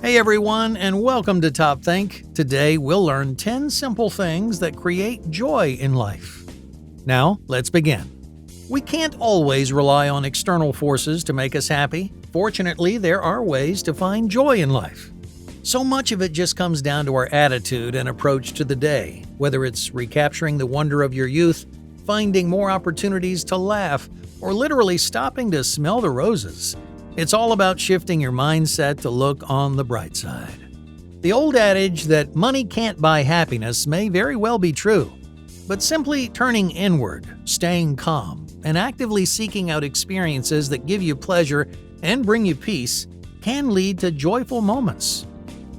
Hey everyone, and welcome to TopThink. Today we'll learn 10 simple things that create joy in life. Now, let's begin. We can't always rely on external forces to make us happy. Fortunately, there are ways to find joy in life. So much of it just comes down to our attitude and approach to the day, whether it's recapturing the wonder of your youth, finding more opportunities to laugh, or literally stopping to smell the roses. It's all about shifting your mindset to look on the bright side. The old adage that money can't buy happiness may very well be true, but simply turning inward, staying calm, and actively seeking out experiences that give you pleasure and bring you peace can lead to joyful moments.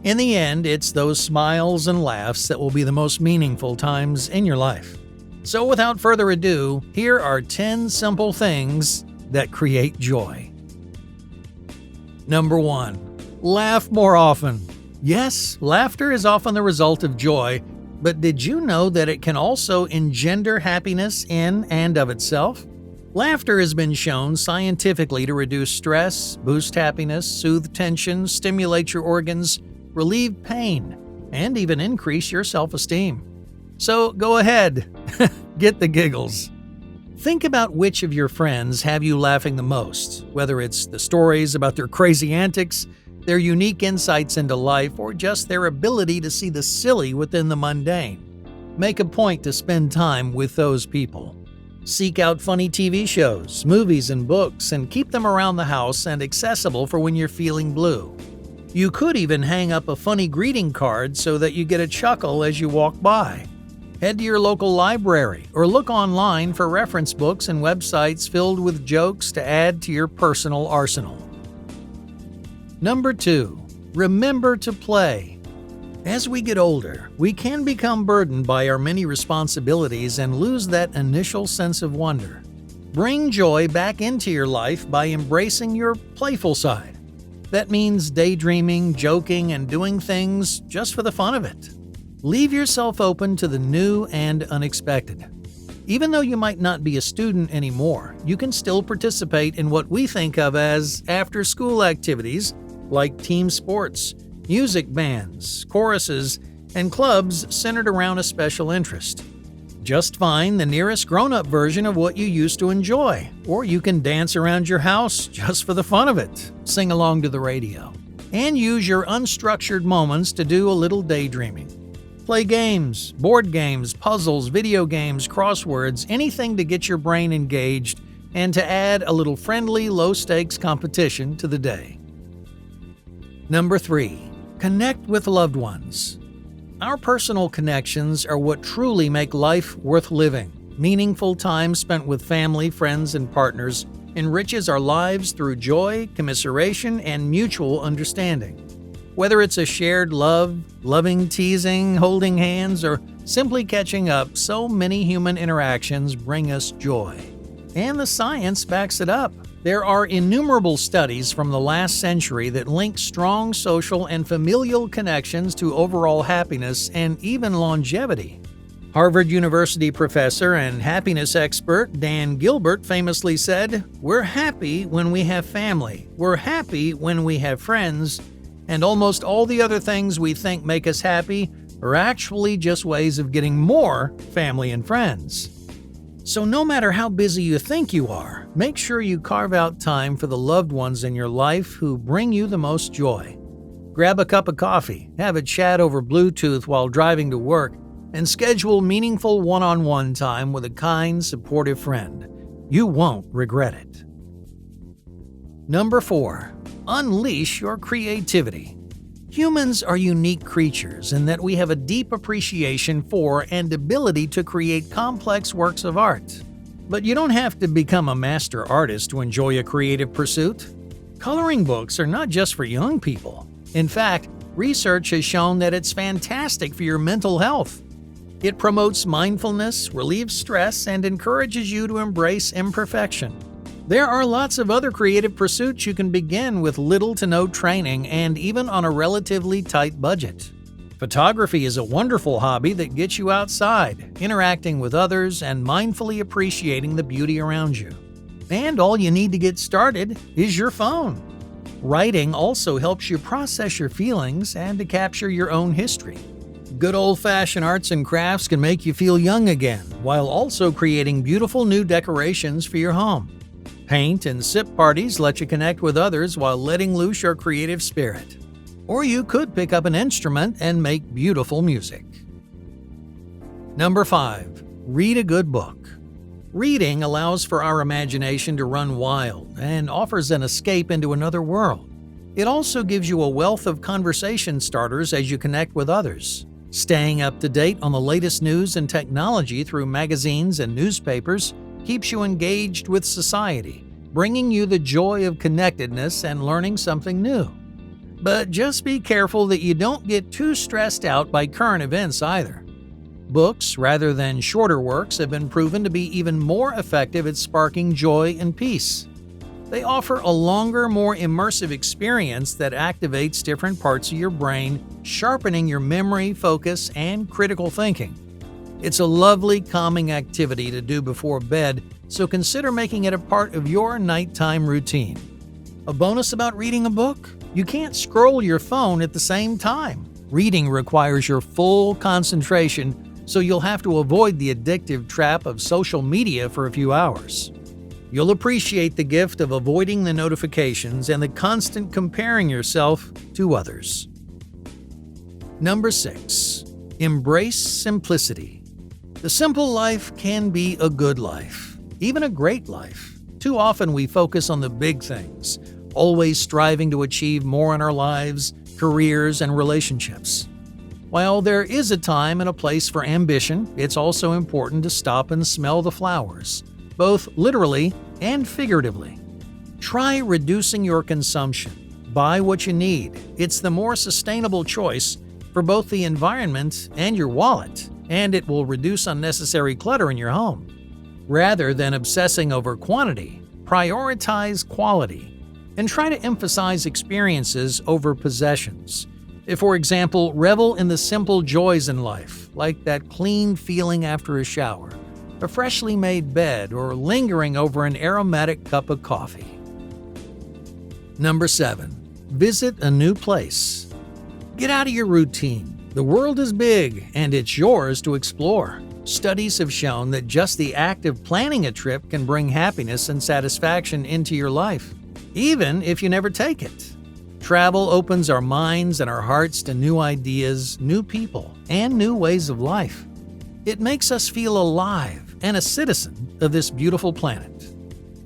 In the end, it's those smiles and laughs that will be the most meaningful times in your life. So without further ado, here are 10 simple things that create joy. Number 1. Laugh more often. Yes, laughter is often the result of joy, but did you know that it can also engender happiness in and of itself? Laughter has been shown scientifically to reduce stress, boost happiness, soothe tension, stimulate your organs, relieve pain, and even increase your self-esteem. So go ahead, get the giggles. Think about which of your friends have you laughing the most, whether it's the stories about their crazy antics, their unique insights into life, or just their ability to see the silly within the mundane. Make a point to spend time with those people. Seek out funny TV shows, movies, and books, and keep them around the house and accessible for when you're feeling blue. You could even hang up a funny greeting card so that you get a chuckle as you walk by. Head to your local library or look online for reference books and websites filled with jokes to add to your personal arsenal. Number 2. Remember to play. As we get older, we can become burdened by our many responsibilities and lose that initial sense of wonder. Bring joy back into your life by embracing your playful side. That means daydreaming, joking, and doing things just for the fun of it. Leave yourself open to the new and unexpected. Even though you might not be a student anymore, you can still participate in what we think of as after-school activities like team sports, music bands, choruses, and clubs centered around a special interest. Just find the nearest grown-up version of what you used to enjoy, or you can dance around your house just for the fun of it, sing along to the radio, and use your unstructured moments to do a little daydreaming. Play games, board games, puzzles, video games, crosswords, anything to get your brain engaged and to add a little friendly, low-stakes competition to the day. Number 3. Connect with loved ones. Our personal connections are what truly make life worth living. Meaningful time spent with family, friends, and partners enriches our lives through joy, commiseration, and mutual understanding. Whether it's a shared love, loving teasing, holding hands, or simply catching up, so many human interactions bring us joy. And the science backs it up. There are innumerable studies from the last century that link strong social and familial connections to overall happiness and even longevity. Harvard University professor and happiness expert Dan Gilbert famously said, "We're happy when we have family. We're happy when we have friends. And almost all the other things we think make us happy are actually just ways of getting more family and friends." So no matter how busy you think you are, make sure you carve out time for the loved ones in your life who bring you the most joy. Grab a cup of coffee, have a chat over Bluetooth while driving to work, and schedule meaningful one-on-one time with a kind, supportive friend. You won't regret it. Number 4. Unleash your creativity. Humans are unique creatures in that we have a deep appreciation for and ability to create complex works of art. But you don't have to become a master artist to enjoy a creative pursuit. Coloring books are not just for young people. In fact, research has shown that it's fantastic for your mental health. It promotes mindfulness, relieves stress, and encourages you to embrace imperfection. There are lots of other creative pursuits you can begin with little to no training and even on a relatively tight budget. Photography is a wonderful hobby that gets you outside, interacting with others, and mindfully appreciating the beauty around you. And all you need to get started is your phone. Writing also helps you process your feelings and to capture your own history. Good old-fashioned arts and crafts can make you feel young again, while also creating beautiful new decorations for your home. Paint and sip parties let you connect with others while letting loose your creative spirit. Or you could pick up an instrument and make beautiful music. Number 5. Read a good book. Reading allows for our imagination to run wild and offers an escape into another world. It also gives you a wealth of conversation starters as you connect with others. Staying up to date on the latest news and technology through magazines and newspapers keeps you engaged with society, bringing you the joy of connectedness and learning something new. But just be careful that you don't get too stressed out by current events either. Books, rather than shorter works, have been proven to be even more effective at sparking joy and peace. They offer a longer, more immersive experience that activates different parts of your brain, sharpening your memory, focus, and critical thinking. It's a lovely, calming activity to do before bed, so consider making it a part of your nighttime routine. A bonus about reading a book? You can't scroll your phone at the same time. Reading requires your full concentration, so you'll have to avoid the addictive trap of social media for a few hours. You'll appreciate the gift of avoiding the notifications and the constant comparing yourself to others. Number 6. Embrace simplicity. The simple life can be a good life, even a great life. Too often we focus on the big things, always striving to achieve more in our lives, careers, and relationships. While there is a time and a place for ambition, it's also important to stop and smell the flowers, both literally and figuratively. Try reducing your consumption. Buy what you need. It's the more sustainable choice for both the environment and your wallet, and it will reduce unnecessary clutter in your home. Rather than obsessing over quantity, prioritize quality, and try to emphasize experiences over possessions. For example, revel in the simple joys in life, like that clean feeling after a shower, a freshly made bed, or lingering over an aromatic cup of coffee. Number 7. Visit a new place. Get out of your routine. The world is big, and it's yours to explore. Studies have shown that just the act of planning a trip can bring happiness and satisfaction into your life, even if you never take it. Travel opens our minds and our hearts to new ideas, new people, and new ways of life. It makes us feel alive and a citizen of this beautiful planet.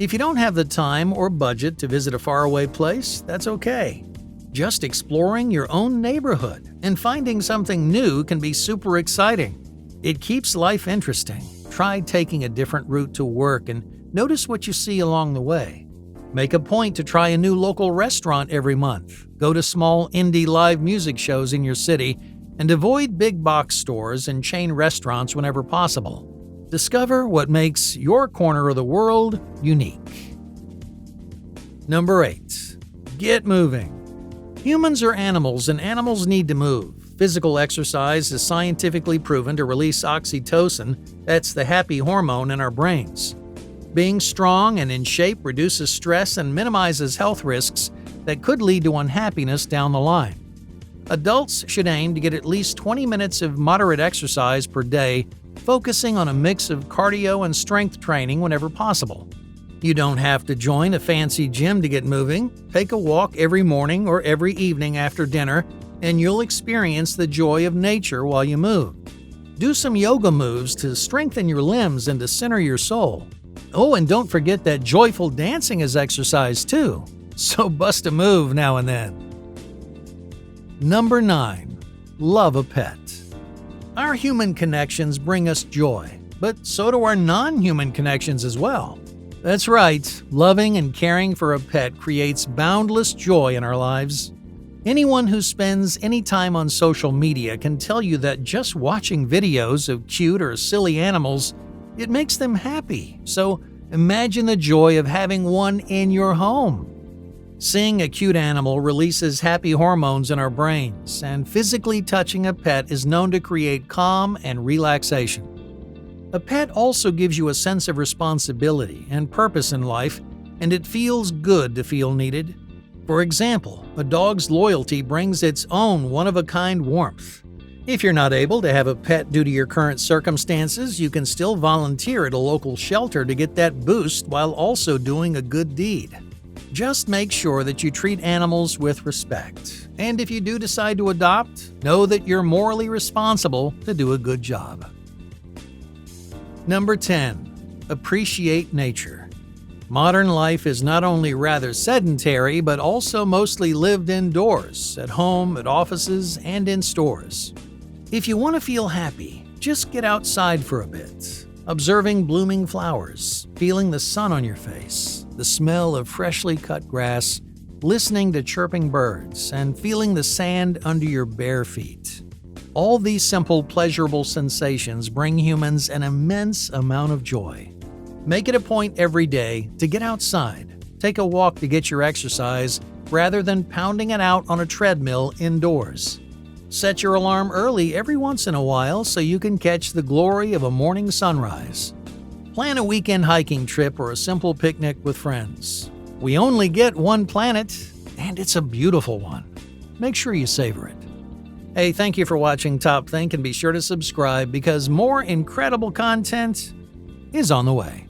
If you don't have the time or budget to visit a faraway place, that's okay. Just exploring your own neighborhood and finding something new can be super exciting. It keeps life interesting. Try taking a different route to work and notice what you see along the way. Make a point to try a new local restaurant every month. Go to small indie live music shows in your city and avoid big box stores and chain restaurants whenever possible. Discover what makes your corner of the world unique. Number 8. Get moving. Humans are animals, and animals need to move. Physical exercise is scientifically proven to release oxytocin, that's the happy hormone in our brains. Being strong and in shape reduces stress and minimizes health risks that could lead to unhappiness down the line. Adults should aim to get at least 20 minutes of moderate exercise per day, focusing on a mix of cardio and strength training whenever possible. You don't have to join a fancy gym to get moving. Take a walk every morning or every evening after dinner, and you'll experience the joy of nature while you move. Do some yoga moves to strengthen your limbs and to center your soul. Oh, and don't forget that joyful dancing is exercise too, so bust a move now and then. Number 9. Love a pet. Our human connections bring us joy, but so do our non-human connections as well. That's right, loving and caring for a pet creates boundless joy in our lives. Anyone who spends any time on social media can tell you that just watching videos of cute or silly animals, it makes them happy. So imagine the joy of having one in your home. Seeing a cute animal releases happy hormones in our brains, and physically touching a pet is known to create calm and relaxation. A pet also gives you a sense of responsibility and purpose in life, and it feels good to feel needed. For example, a dog's loyalty brings its own one-of-a-kind warmth. If you're not able to have a pet due to your current circumstances, you can still volunteer at a local shelter to get that boost while also doing a good deed. Just make sure that you treat animals with respect. And if you do decide to adopt, know that you're morally responsible to do a good job. Number 10. Appreciate nature. Modern life is not only rather sedentary, but also mostly lived indoors, at home, at offices, and in stores. If you want to feel happy, just get outside for a bit, observing blooming flowers, feeling the sun on your face, the smell of freshly cut grass, listening to chirping birds, and feeling the sand under your bare feet. All these simple, pleasurable sensations bring humans an immense amount of joy. Make it a point every day to get outside, take a walk to get your exercise, rather than pounding it out on a treadmill indoors. Set your alarm early every once in a while so you can catch the glory of a morning sunrise. Plan a weekend hiking trip or a simple picnic with friends. We only get one planet, and it's a beautiful one. Make sure you savor it. Hey, thank you for watching TopThink, and be sure to subscribe because more incredible content is on the way.